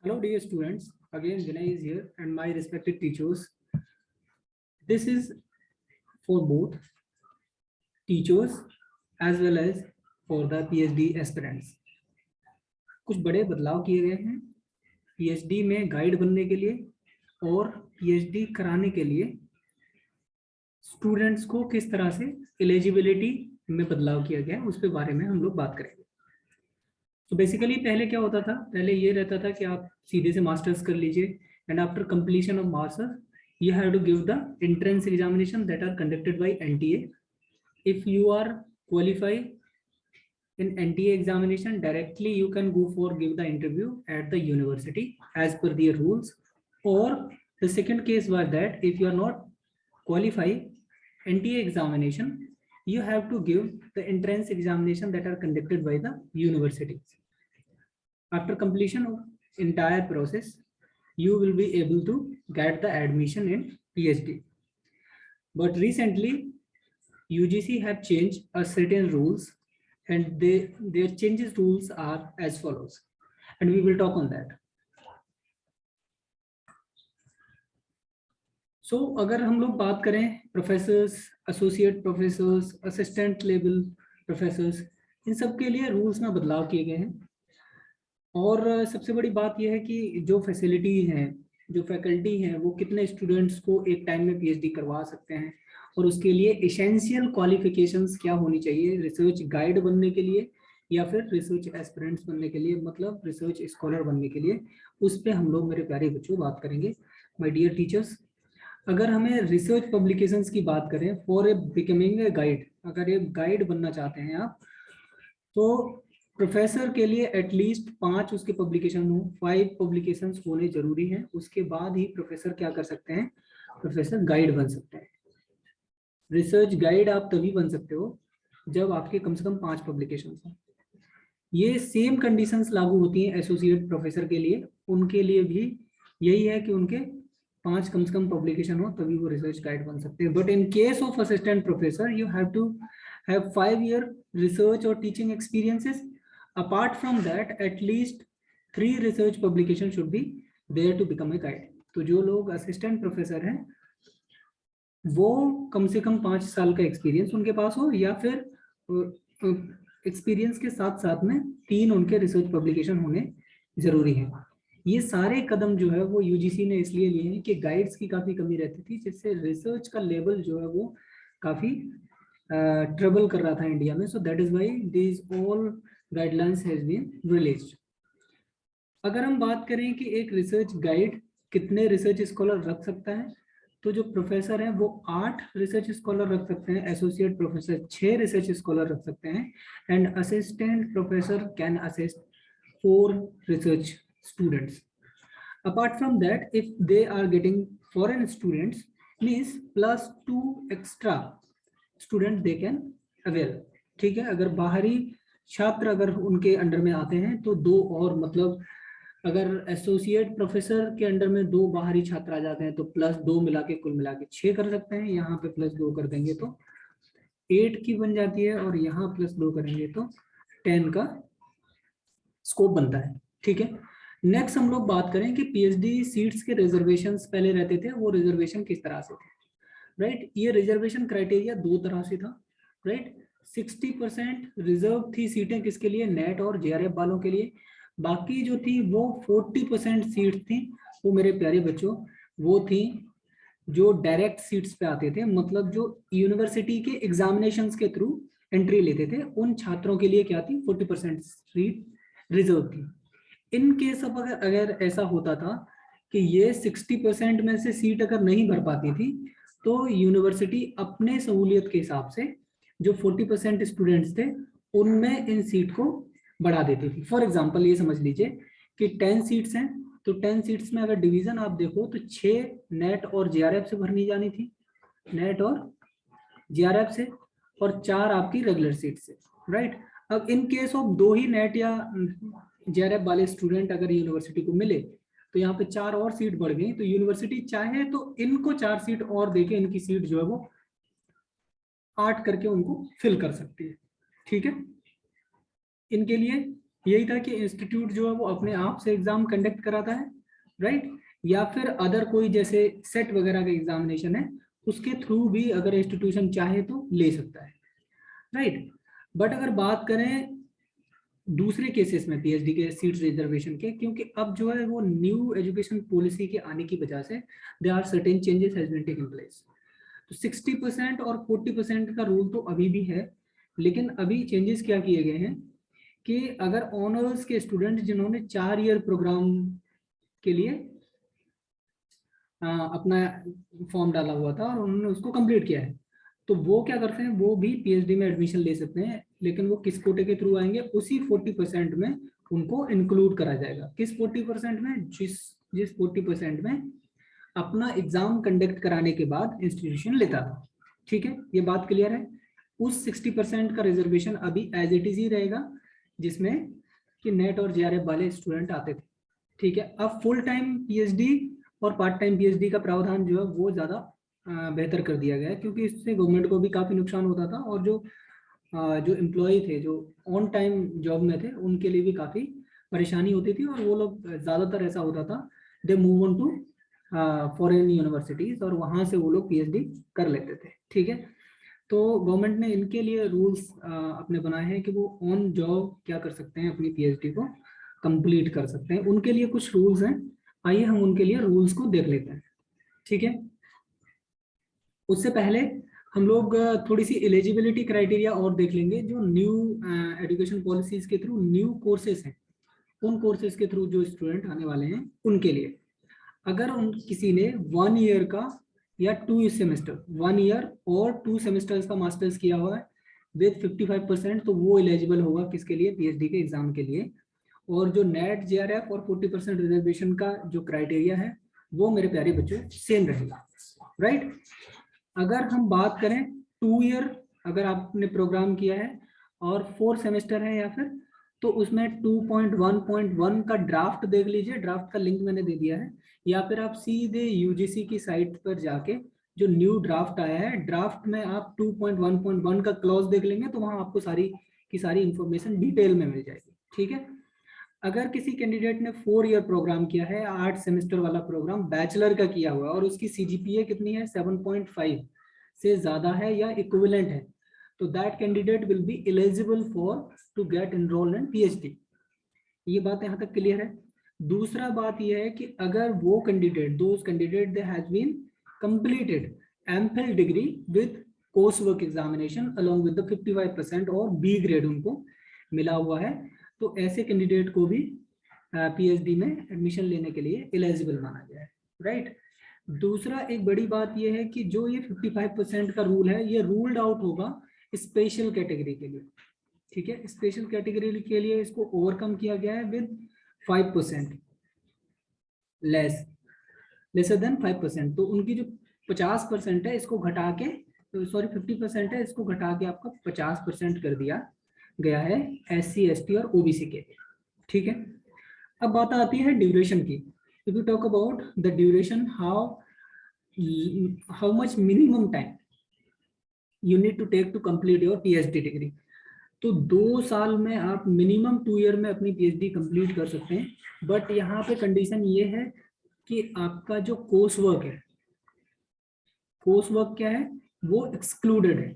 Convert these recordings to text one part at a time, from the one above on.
Hello dear students, again Vinay is here and my respected teachers. This is for both teachers as well as for the PhD aspirants. कुछ बड़े बदलाव किए गए हैं PhD में guide बनने के लिए और PhD कराने के लिए स्टूडेंट्स को किस तरह से एलिजिबिलिटी में बदलाव किया गया है उस पे बारे में हम लोग बात करेंगे। तो बेसिकली पहले क्या होता था, पहले ये रहता था कि आप सीधे से मास्टर्स कर लीजिए and after completion of masters you have to give the entrance examination that are conducted by NTA. If you are qualified in NTA examination, directly you can go for give the interview at the university as per their rules. Or the second case was that if you are not qualified NTA examination, you have to give the entrance examination that are conducted by the universities. After completion of entire process, you will be able to get the admission in PhD. But recently, UGC have changed a certain rules, and their changes rules are as follows, and we will talk on that. So, अगर हम लोग बात करें professors, associate professors, assistant level professors, इन सब के लिए rules में बदलाव किए गए हैं। और सबसे बड़ी बात यह है कि जो फैसिलिटी हैं, जो फैकल्टी हैं, वो कितने स्टूडेंट्स को एक टाइम में PhD करवा सकते हैं और उसके लिए एसेंशियल क्वालिफिकेशंस क्या होनी चाहिए रिसर्च गाइड बनने के लिए या फिर रिसर्च एस्पिरेंट्स बनने के लिए, मतलब रिसर्च स्कॉलर बनने के लिए, उस पर हम लोग मेरे प्यारे बच्चों बात करेंगे। माय डियर टीचर्स, अगर हमें रिसर्च पब्लिकेशंस की बात करें for a becoming a guide, अगर एक गाइड बनना चाहते हैं आप, तो प्रोफेसर के लिए एटलीस्ट 5 उसके पब्लिकेशन हो, 5 पब्लिकेशंस होने जरूरी हैं। उसके बाद ही प्रोफेसर क्या कर सकते हैं, प्रोफेसर गाइड बन सकते हैं। रिसर्च गाइड आप तभी बन सकते हो जब आपके कम से कम 5 पब्लिकेशंस हो। ये सेम कंडीशंस लागू होती हैं एसोसिएट प्रोफेसर के लिए, उनके लिए भी यही है कि उनके 5 कम से कम पब्लिकेशन हो तभी वो रिसर्च गाइड बन सकते हैं। But in case of assistant professor you have to have 5 year research और teaching experiences. Apart from that, at least 3 research publications should be there to become a guide. तो जो लोग असिस्टेंट प्रोफेसर हैं वो कम से कम 5 साल का एक्सपीरियंस उनके पास हो या फिर एक्सपीरियंस के साथ साथ में 3 उनके रिसर्च पब्लिकेशन होने जरूरी है। ये सारे कदम जो है वो यूजीसी ने इसलिए लिए हैं कि गाइड्स की काफ़ी कमी रहती थी, जिससे रिसर्च का लेवल जो है वो काफ़ी ट्रबल कर रहा था इंडिया में। So that is why this all guidelines has been released. अगर हम बात करें कि एक रिसर्च गाइड कितने रिसर्च स्कॉलर रख सकता है, तो जो प्रोफेसर हैं वो 8 रिसर्च स्कॉलर रख सकते हैं, एसोसिएट प्रोफेसर 6 रिसर्च स्कॉलर रख सकते हैं and assistant professor can assist 4 research students. Apart from that, if they are getting foreign students, means +2 extra student they can avail. ठीक है, अगर बाहरी छात्र अगर उनके अंडर में आते हैं तो 2 और, मतलब अगर एसोसिएट प्रोफेसर के अंडर में 2 बाहरी छात्र आ जाते हैं तो +2 मिला के कुल मिला के 6 कर सकते हैं। यहाँ पे +2 कर देंगे तो 8 की बन जाती है और यहाँ +2 करेंगे तो 10 का स्कोप बनता है। ठीक है, नेक्स्ट हम लोग बात करें कि PhD सीट्स के रिजर्वेशंस पहले रहते थे, वो रिजर्वेशन किस तरह से थे, राइट। ये रिजर्वेशन क्राइटेरिया 2 तरह से था, राइट। 60% रिजर्व थी सीटें किसके लिए, नेट और JRF वालों के लिए। बाकी जो थी वो 40% सीट थी, वो मेरे प्यारे बच्चों वो थी जो डायरेक्ट सीट्स पे आते थे, मतलब जो यूनिवर्सिटी के एग्जामिनेशंस के थ्रू एंट्री लेते थे, उन छात्रों के लिए क्या थी, 40% सीट रिजर्व थी। इन केस अब अगर ऐसा होता था कि ये 60% में से सीट अगर नहीं भर पाती थी तो यूनिवर्सिटी अपने सहूलियत के हिसाब से जो 40% स्टूडेंट्स थे उनमें इन सीट को बढ़ा देती थी। फॉर एग्जांपल ये समझ लीजिए कि 10 सीट्स हैं तो 10 सीट्स में अगर डिवीजन आप देखो तो 6 नेट और JRF से भरनी जानी थी, नेट और JRF से, और 4 आपकी रेगुलर सीट से, राइट। अब इन केस ऑफ 2 ही नेट या JRF वाले स्टूडेंट अगर यूनिवर्सिटी को मिले तो यहाँ पे 4 और सीट बढ़ गई, तो यूनिवर्सिटी चाहे तो इनको 4 सीट और देके इनकी सीट जो है वो 8 करके उनको फिल कर सकती है। ठीक है, इनके लिए यही था कि इंस्टीट्यूट जो है वो अपने आप से एग्जाम कंडक्ट कराता है, राइट, या फिर अदर कोई जैसे सेट वगैरह का एग्जामिनेशन है उसके थ्रू भी अगर इंस्टीट्यूशन चाहे तो ले सकता है, राइट। बट अगर बात करें दूसरे केसेस में पीएचडी के सीट रिजर्वेशन के, क्योंकि अब जो है वो न्यू एजुकेशन पॉलिसी के आने की वजह से they are certain changes has been taken place. तो 60% और 40% का रूल तो अभी भी है, लेकिन अभी चेंजेस क्या किए गए हैं कि अगर ऑनर्स के स्टूडेंट जिन्होंने 4 ईयर प्रोग्राम के लिए अपना फॉर्म डाला हुआ था और उन्होंने उसको कंप्लीट किया है, तो वो क्या करते हैं, वो भी पीएचडी में एडमिशन ले सकते हैं, लेकिन वो किस कोटे के थ्रू आएंगे, उसी 40% में उनको इंक्लूड करा जाएगा। किस 40% में, जिस 40% में अपना एग्जाम कंडक्ट कराने के बाद इंस्टीट्यूशन लेता था, ठीक है, ये बात क्लियर है। उस 60% का रिजर्वेशन अभी एज इट इज ही रहेगा, जिसमें कि नेट और जेआरएफ वाले स्टूडेंट आते थे, ठीक है। अब फुल टाइम पीएचडी और पार्ट टाइम पीएचडी का प्रावधान जो है वो ज़्यादा बेहतर कर दिया गया है, क्योंकि इससे गवर्नमेंट को भी काफ़ी नुकसान होता था और जो एम्प्लॉय थे जो ऑन टाइम जॉब में थे उनके लिए भी काफ़ी परेशानी होती थी, और वो लोग ज़्यादातर ऐसा होता था they move on to foreign universities और वहाँ से वो लोग पीएचडी कर लेते थे, ठीक है। तो गवर्नमेंट ने इनके लिए रूल्स अपने बनाए हैं कि वो ऑन जॉब क्या कर सकते हैं, अपनी पीएचडी को कंप्लीट कर सकते हैं। उनके लिए कुछ रूल्स हैं, आइए हम उनके लिए रूल्स को देख लेते हैं, ठीक है। उससे पहले हम लोग थोड़ी सी एलिजिबिलिटी क्राइटेरिया और देख लेंगे। जो न्यू एजुकेशन पॉलिसीज के थ्रू न्यू कोर्सेज हैं, उन कोर्सेज के थ्रू जो स्टूडेंट आने वाले हैं उनके लिए, अगर उन किसी ने 1 ईयर का या 2 सेमेस्टर, 1 ईयर और 2 सेमेस्टर्स का मास्टर्स किया हुआ है विद 55%, तो वो एलिजिबल होगा किसके लिए, पीएचडी के एग्जाम के लिए। और जो नेट जेआरएफ और 40% रिजर्वेशन का जो क्राइटेरिया है वो मेरे प्यारे बच्चों सेम रहेगा, राइट। अगर हम बात करें 2 ईयर अगर आपने प्रोग्राम किया है और 4 सेमेस्टर है या फिर, तो उसमें 2.1.1 का ड्राफ्ट देख लीजिए, ड्राफ्ट का लिंक मैंने दे दिया है, या फिर आप सीधे यूजीसी की साइट पर जाके जो न्यू ड्राफ्ट आया है, ड्राफ्ट में आप 2.1.1 का क्लॉज देख लेंगे तो वहां आपको सारी की सारी इंफॉर्मेशन डिटेल में मिल जाएगी, ठीक है। अगर किसी कैंडिडेट ने 4 ईयर प्रोग्राम किया है, 8 सेमेस्टर वाला प्रोग्राम बैचलर का किया हुआ है और उसकी सीजीपीए कितनी है, 7.5 से ज्यादा है या इक्विवेलेंट है, तो that candidate will be eligible for to get enrolled in PhD. ये बात यहाँ तक क्लियर है। दूसरा बात यह है कि अगर वो candidate, those candidate they has been completed MPhil degree with course work examination along with the 55% और बी ग्रेड उनको मिला हुआ है, तो ऐसे कैंडिडेट को भी पीएचडी में एडमिशन लेने के लिए एलिजिबल माना गया है, राइट। दूसरा एक बड़ी बात यह है कि जो ये 55% का रूल है, ये रूल्ड आउट होगा स्पेशल कैटेगरी के लिए, ठीक है। स्पेशल कैटेगरी के लिए इसको ओवरकम किया गया है विद 5% लेसर देन 5%, तो उनकी जो 50% है इसको घटा के, सॉरी 50% है, इसको घटा के आपका 50% कर दिया गया है SC ST और OBC के, ठीक है। अब बात आती है ड्यूरेशन की। If you talk about the duration, how much minimum time you need to take to complete your PhD degree, तो 2 साल में आप मिनिमम 2 ईयर में अपनी पीएचडी कंप्लीट कर सकते हैं। बट यहाँ पे कंडीशन ये है कि आपका जो कोर्स वर्क है, कोर्स वर्क क्या है, वो एक्सक्लूडेड है।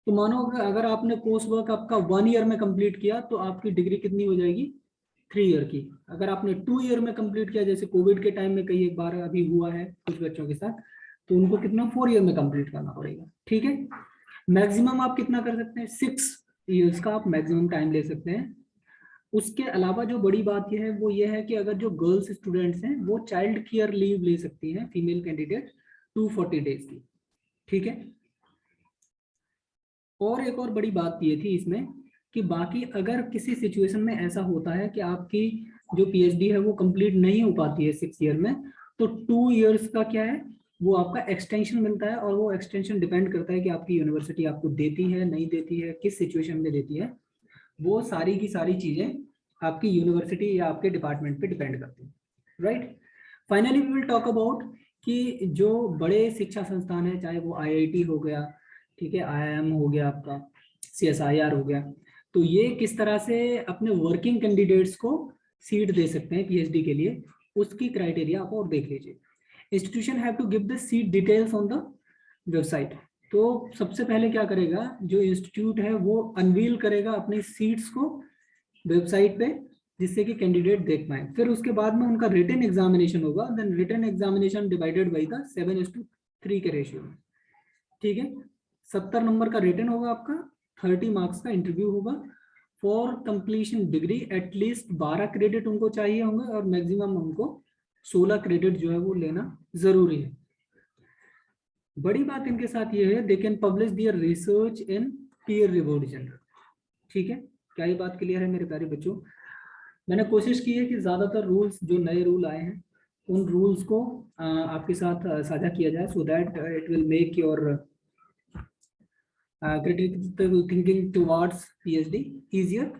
तो मानो अगर आपने कोर्स वर्क आपका 1 ईयर में कंप्लीट किया तो आपकी डिग्री कितनी हो जाएगी, 3 ईयर की। अगर आपने 2 ईयर में कंप्लीट किया, जैसे कोविड के टाइम में कई एक बार अभी हुआ है कुछ बच्चों के साथ, तो उनको कितना 4 ईयर में कंप्लीट करना पड़ेगा, ठीक है। मैक्सिमम आप कितना कर सकते हैं, 6 ईयर्स का आप मैक्सिमम टाइम ले सकते हैं। उसके अलावा जो बड़ी बात यह है वो ये है कि अगर जो गर्ल्स स्टूडेंट्स हैं वो चाइल्ड केयर लीव ले सकती हैं, फीमेल कैंडिडेट 240 डेज की, ठीक है। और एक और बड़ी बात ये थी इसमें कि बाकी अगर किसी सिचुएशन में ऐसा होता है कि आपकी जो पीएचडी है वो कंप्लीट नहीं हो पाती है 6 ईयर में, तो 2 ईयर्स का क्या है, वो आपका एक्सटेंशन मिलता है, और वो एक्सटेंशन डिपेंड करता है कि आपकी यूनिवर्सिटी आपको देती है नहीं देती है, किस सिचुएशन में देती है। वो सारी की सारी चीजें आपकी यूनिवर्सिटी या आपके डिपार्टमेंट पे डिपेंड करती है, right. Finally we will talk about कि जो बड़े शिक्षा संस्थान है, चाहे वो आईआईटी हो गया, ठीक है, आईआईएम हो गया, आपका सीएसआईआर हो गया, तो ये किस तरह से अपने वर्किंग कैंडिडेट्स को सीट दे सकते हैं पीएचडी के लिए, उसकी क्राइटेरिया आप और देख लीजिए। Institution have to give the seat details on the website. तो सबसे पहले क्या करेगा जो इंस्टीट्यूट है वो अनवील करेगा अपनी सीट्स को वेबसाइट पे, जिससे कि कैंडिडेट देख पाए। फिर उसके बाद में उनका रिटन एग्जामिनेशन होगा, then written examination divided by the 7:3 के रेशियो में, ठीक है। 70 नंबर का रिटन होगा आपका, 30 मार्क्स का इंटरव्यू होगा। For completion degree at least 12 credit उनको चाहिए होंगे और मैक्सिमम उनको 16 क्रेडिट जो है वो लेना जरूरी है। बड़ी बात इनके साथ ये है, they can publish their research in peer reviewed journal, ठीक है। क्या ये बात क्लियर है मेरे प्यारे बच्चों? मैंने कोशिश की है कि ज्यादातर रूल्स जो नए रूल आए हैं उन रूल्स को आपके साथ साझा किया जाए, so that it will make your critical thinking towards PhD easier.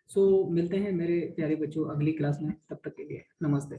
So मिलते हैं मेरे प्यारे बच्चों अगली क्लास में, तब तक के लिए नमस्ते।